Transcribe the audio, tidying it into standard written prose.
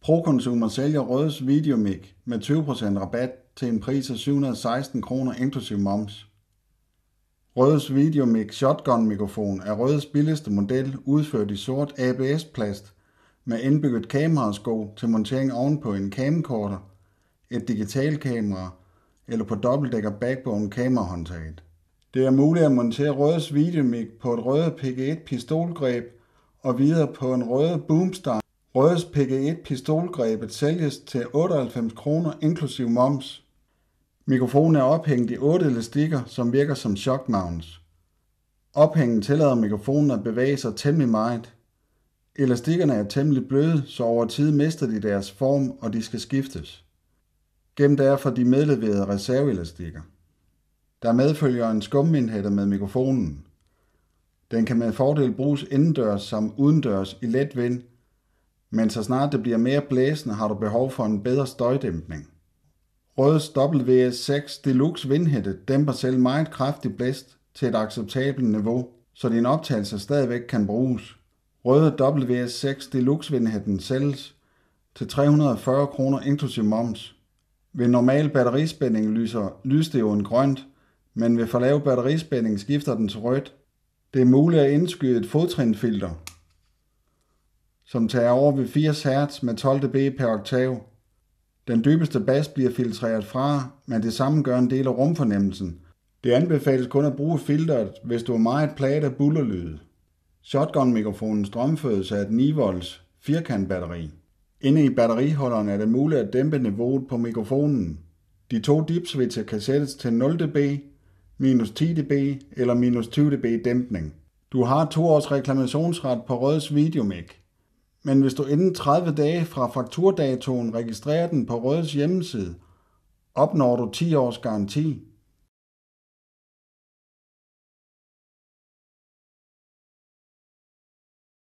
ProConsumer sælger Rødes Videomic med 20% rabat til en pris af 716 kroner inklusiv moms. Rødes Videomic Shotgun mikrofon er Rødes billigste model udført i sort ABS-plast med indbygget kamerasko til montering ovenpå en camcorder, et digitalkamera eller på dobbeltdækker backbone kamerahåndtaget. Det er muligt at montere Rødes Videomic på et Røde PG1 pistolgreb og videre på en Røde Boomstar. Rødes PG1 pistolgrebet sælges til 98 kroner inklusiv moms. Mikrofonen er ophængt i 8 elastikker, som virker som shock mounts. Ophængen tillader mikrofonen at bevæge sig temmelig meget. Elastikkerne er temmelig bløde, så over tid mister de deres form, og de skal skiftes. Gem derfor de medleverede reserveelastikker. Der medfølger en skumindhætter med mikrofonen. Den kan med fordel bruges indendørs som udendørs i let vind, men så snart det bliver mere blæsende, har du behov for en bedre støjdæmpning. Rødes WS6 Deluxe vindhætte dæmper selv meget kraftig blæst til et acceptabelt niveau, så din optagelse stadigvæk kan bruges. Røde WS6 Deluxe vindhætten sælges til 340 kroner inklusiv moms. Ved normal batterispænding lyser lysdioden grønt, men ved for lav batterispænding skifter den til rødt. Det er muligt at indskyde et fodtrinfilter, som tager over ved 80 Hz med 12 dB per oktav. Den dybeste bas bliver filtreret fra, men det samme gør en del af rumfornemmelsen. Det anbefales kun at bruge filteret, hvis du er meget plaget af bullerlyde. Shotgun-mikrofonen strømfødes af et 9 volts firkantbatteri. Inde i batteriholderen er det muligt at dæmpe niveauet på mikrofonen. De 2 dipswitcher kan sættes til 0 dB, minus 10 dB eller minus 20 dB dæmpning. Du har 2 års reklamationsret på Rødes Videomic. Men hvis du inden 30 dage fra fakturdatoen registrerer den på Rødes hjemmeside, opnår du 10 års garanti.